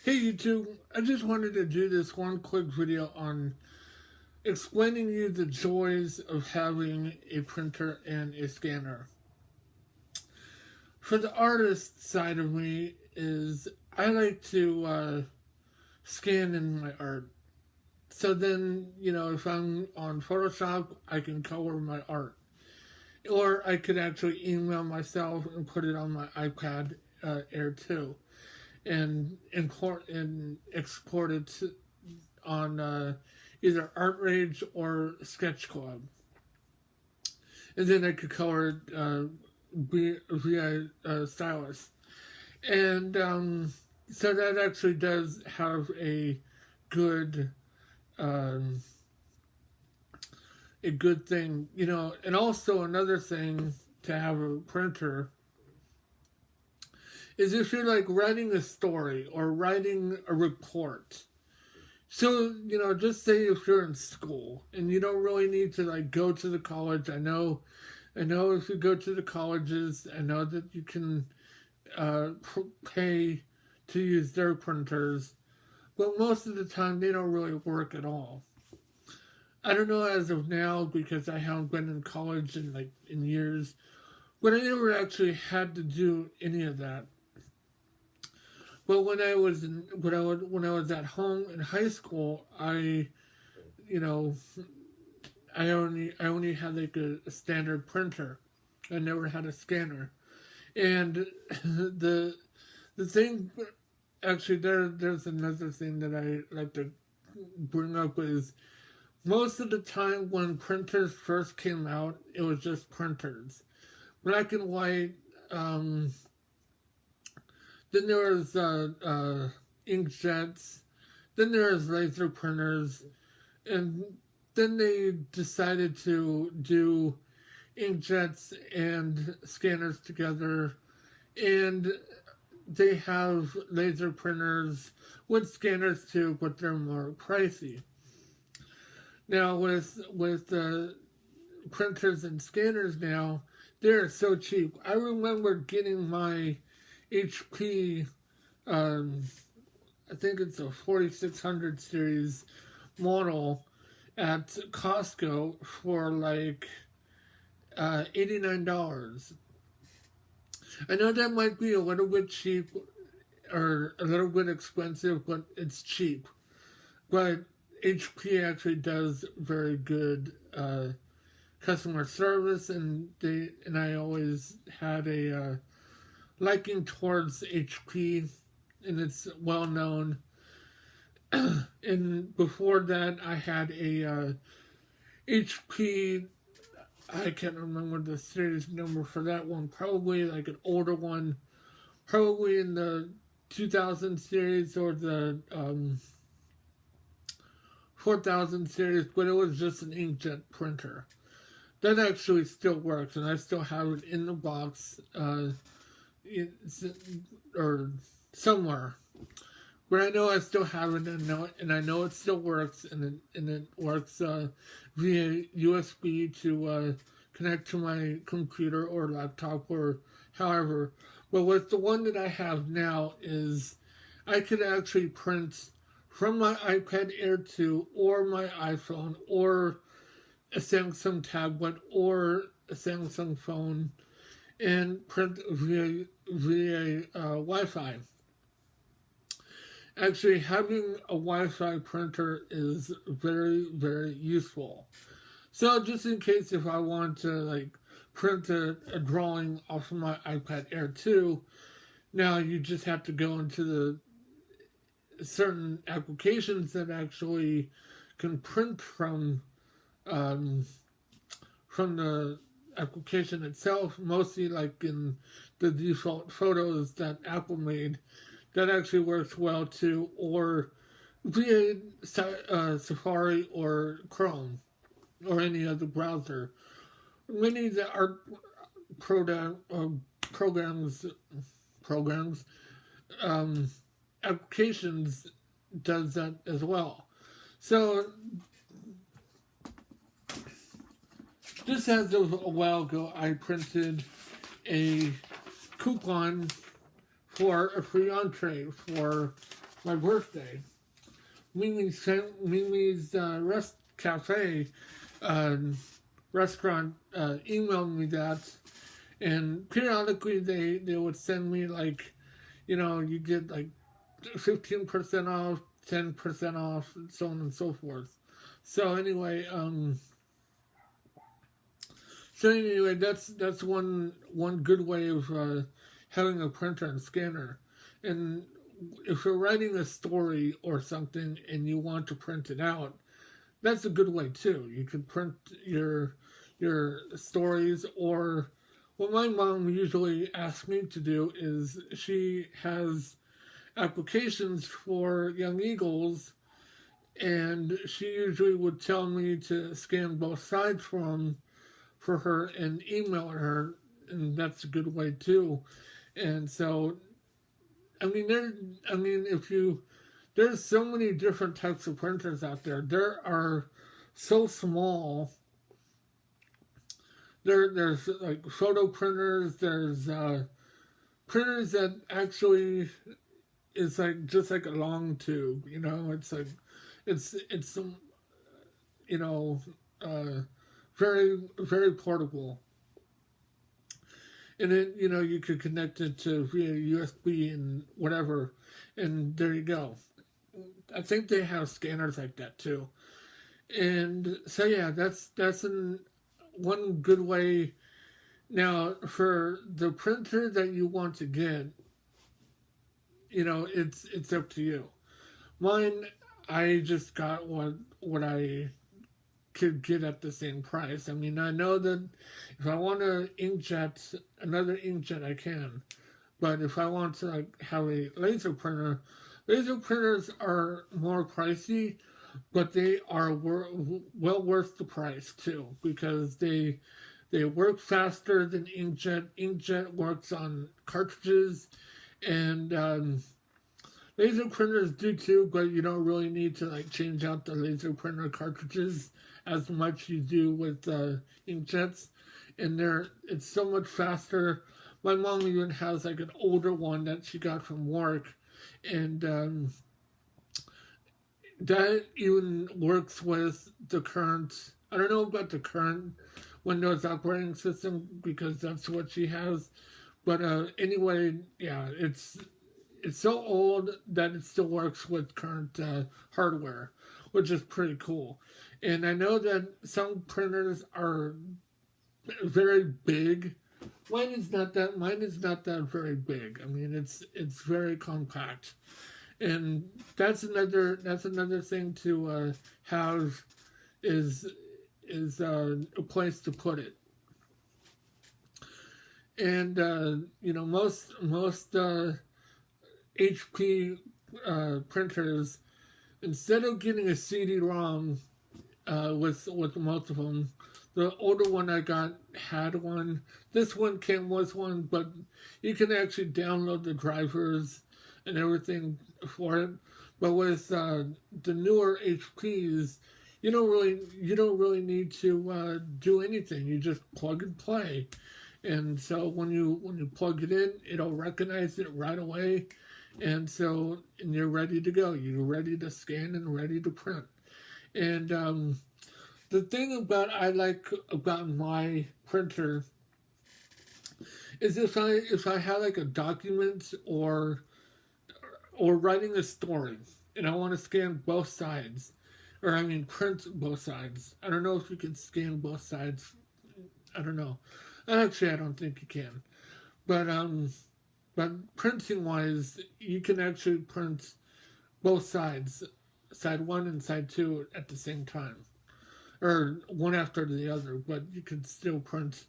Hey YouTube, I just wanted to do this one quick video on explaining you the joys of having a printer and a scanner. For the artist side of me is I like to scan in my art. So then, if I'm on Photoshop, I can color my art. Or I could actually email myself and put it on my iPad Air 2 and export it on either ArtRage or Sketch Club, and then I could color it via Stylus, and so that actually does have good um, a good thing, and also another thing to have a printer is if you're like writing a story or writing a report. So, just say if you're in school and you don't really need to like go to the college. I know if you go to the colleges, I know that you can pay to use their printers, but most of the time they don't really work at all. I don't know as of now because I haven't been in college in years, but I never actually had to do any of that. But when I was at home in high school, you know I only had like a standard printer. I never had a scanner, and the thing actually there's another thing that I like to bring up is most of the time when printers first came out, it was just printers, black and white. Then there was inkjets. Then there was laser printers, and then they decided to do inkjets and scanners together, and they have laser printers with scanners too, but they're more pricey. Now with printers and scanners now, they're so cheap. I remember getting my HP, I think it's a 4600 series model at Costco for like $89. I know that might be a little bit cheap or a little bit expensive, but it's cheap. But HP actually does very good customer service, and I always had a liking towards HP, and it's well known. And before that, I had a HP. I can't remember the series number for that one. Probably like an older one, probably in the 2000 series or the 4000 series, but it was just an inkjet printer. That actually still works, and I still have it in the box, or somewhere. But I know I still have it, and I know it still works, and it works via USB to connect to my computer or laptop or however. But with the one that I have now is I could actually print from my iPad Air 2 or my iPhone or a Samsung tablet or a Samsung phone and print via Wi-Fi. Actually, having a Wi-Fi printer is very, very useful. So just in case if I want to like print a drawing off of my iPad Air 2, now you just have to go into the certain applications that actually can print from the application itself, mostly like in the default photos that Apple made. That actually works well too, or via Safari or Chrome or any other browser. Many of the art programs, applications does that as well. So just as of a while ago, I printed a coupon for a free entree for my birthday, Mimi's Rest Cafe restaurant emailed me that, and periodically they would send me like, you get like 15% off, 10% off, and so on and so forth. So anyway, that's one good way of having a printer and scanner. And if you're writing a story or something and you want to print it out, that's a good way too. You can print your stories, or what my mom usually asks me to do is she has applications for Young Eagles, and she usually would tell me to scan both sides for her and email her, and that's a good way too. And so, there's so many different types of printers out there. There are so small. There's like photo printers. There's printers that actually is like just like a long tube. It's like it's very very portable. And then you could connect it to via USB and whatever, and there you go. I think they have scanners like that too. And so yeah, that's one good way. Now for the printer that you want to get, it's up to you. Mine, I just got what I could get at the same price. I know that if I want another inkjet, I can. But if I want to have a laser printers are more pricey, but they are well worth the price too, because they work faster than inkjet. Inkjet works on cartridges, and laser printers do too, but you don't really need to change out the laser printer cartridges as much you do with inkjets, and it's so much faster. My mom even has an older one that she got from work, and that even works with the current. I don't know about the current Windows operating system because that's what she has, but anyway, yeah, it's so old that it still works with current hardware, which is pretty cool. And I know that some printers are very big. Mine is not that very big. It's very compact, and that's another thing to have is a place to put it. And most HP printers, instead of getting a CD-ROM with most of them, the older one I got had one. This one came with one, but you can actually download the drivers and everything for it. But with the newer HPs, you don't really need to do anything. You just plug and play. And so when you plug it in, it'll recognize it right away, and you're ready to go. You're ready to scan and ready to print. And the thing I like about my printer is if I have a document or writing a story and I want to scan both sides, or print both sides. I don't know if you can scan both sides. I don't know. Actually, I don't think you can. But printing wise, you can actually print both sides, side 1 and side 2 at the same time, or one after the other. But you can still print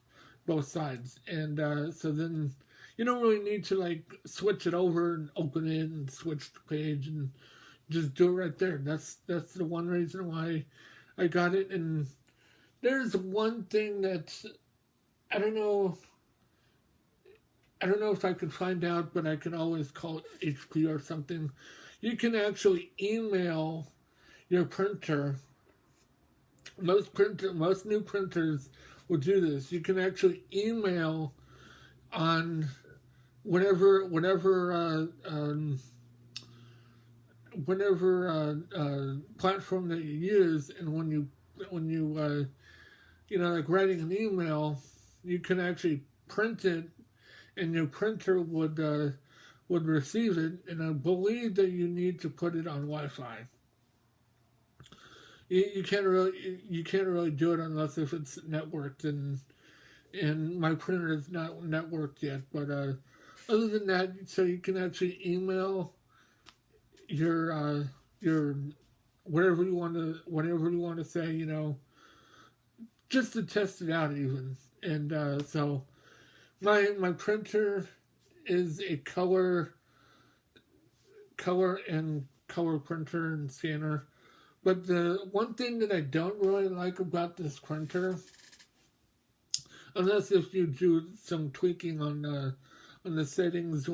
both sides, and so then you don't really need to switch it over and open it and switch the page and just do it right there. That's the one reason why I got it. And there's one thing that I don't know if I could find out, but I can always call HP or something. You can actually email your printer. Most new printers will do this. You can actually email on whatever platform that you use, and when you like writing an email, you can actually print it, and your printer would receive it. And I believe that you need to put it on Wi-Fi. You can't really do it unless if it's networked, and my printer is not networked yet. But other than that, so you can actually email your whatever you want to say, just to test it out even. And so my printer is a color printer and scanner. But the one thing that I don't really like about this printer, unless if you do some tweaking on the settings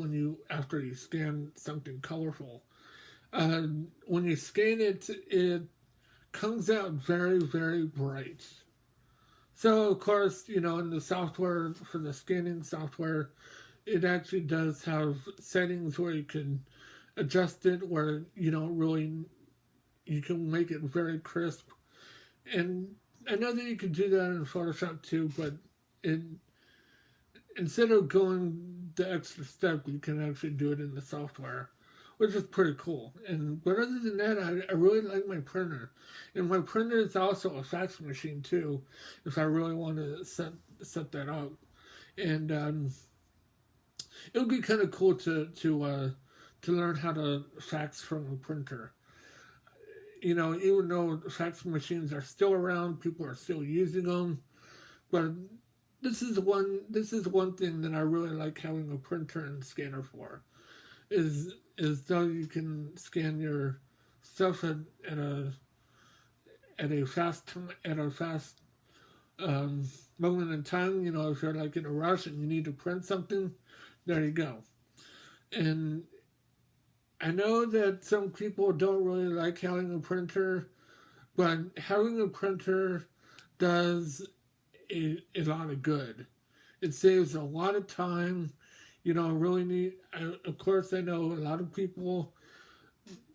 after you scan something colorful, when you scan it, it comes out very, very bright. So, of course, in the software, for the scanning software, it actually does have settings where you can adjust it, where you can make it very crisp. And I know that you can do that in Photoshop too, but instead of going the extra step, you can actually do it in the software, which is pretty cool. But other than that, I really like my printer. And my printer is also a fax machine too, if I really want to set that up. And it would be kind of cool to learn how to fax from a printer. Even though fax machines are still around, people are still using them, but this is one thing that I really like having a printer and scanner for, is though you can scan your stuff at a fast moment in time. If you're like in a rush and you need to print something, there you go. And I know that some people don't really like having a printer, but having a printer does a lot of good. It saves a lot of time. Really neat. Of course, I know a lot of people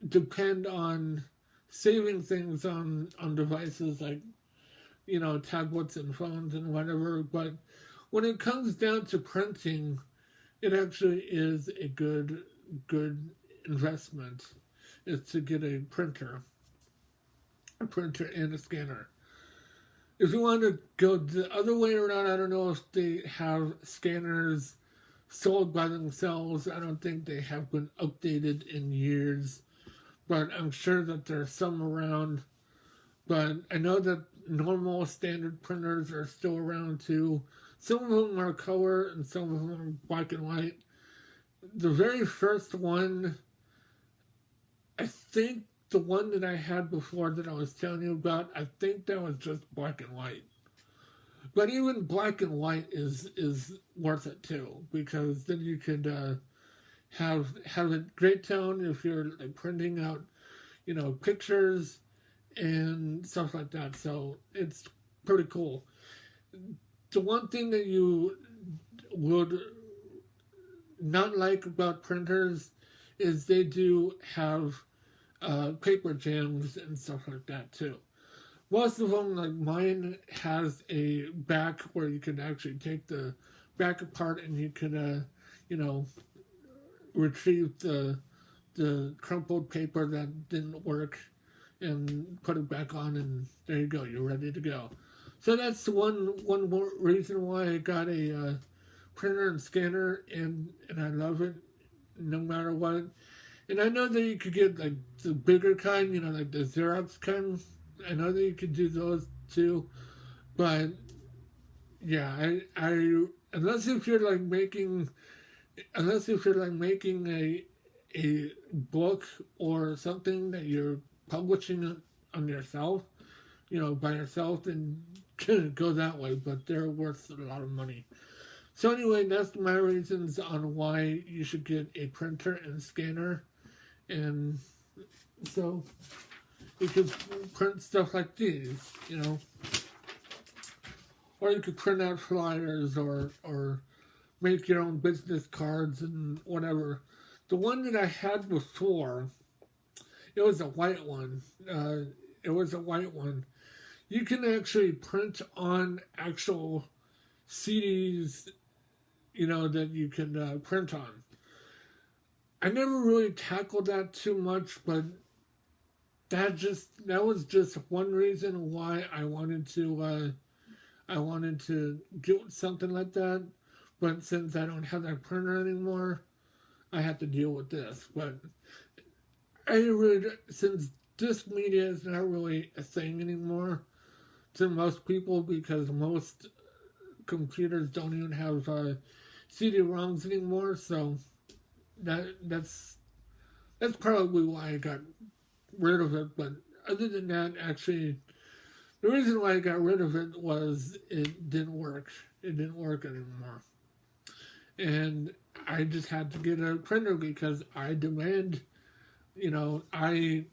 depend on saving things on devices like, tablets and phones and whatever. But when it comes down to printing, it actually is a good investment, is to get a printer and a scanner. If you want to go the other way around, I don't know if they have scanners sold by themselves. I don't think they have been updated in years, but I'm sure that there's some around. But I know that normal standard printers are still around too. Some of them are color and some of them are black and white. The very first one, I think the one that I had before that I was telling you about, I think that was just black and white. But even black and white is worth it too, because then you could have a great tone if you're like printing out, pictures and stuff like that. So it's pretty cool. The one thing that you would not like about printers is they do have paper jams and stuff like that too. Most of them, like mine, has a back where you can actually take the back apart and you can, retrieve the crumpled paper that didn't work and put it back on, and there you go, you're ready to go. So that's one more reason why I got a printer and scanner, and I love it no matter what. And I know that you could get like the bigger kind, like the Xerox kind. I know that you could do those too, but yeah, I unless if you're like making a book or something that you're publishing on yourself, by yourself, then go that way. But they're worth a lot of money. So anyway, that's my reasons on why you should get a printer and scanner. And so you could print stuff like these, or you could print out flyers or make your own business cards and whatever. The one that I had before, It was a white one. It was a white one. You can actually print on actual CDs, that you can print on. I never really tackled that too much, but that was just one reason why I wanted to get something like that. But since I don't have that printer anymore, I have to deal with this. But I really, since disc media is not really a thing anymore to most people, because most computers don't even have CD-ROMs anymore, so that's probably why I got rid of it. But other than that, actually, the reason why I got rid of it was it didn't work. It didn't work anymore. And I just had to get a printer because I demand, you know, I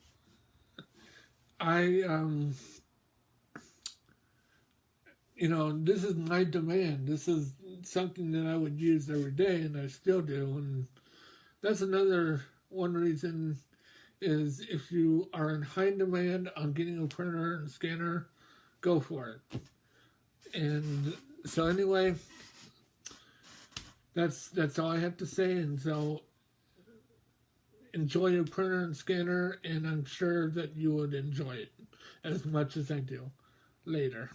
this is my demand. This is something that I would use every day, and I still do. And that's another one reason is if you are in high demand on getting a printer and scanner, go for it. And so anyway, that's all I have to say. And so enjoy your printer and scanner, and I'm sure that you would enjoy it as much as I do. Later.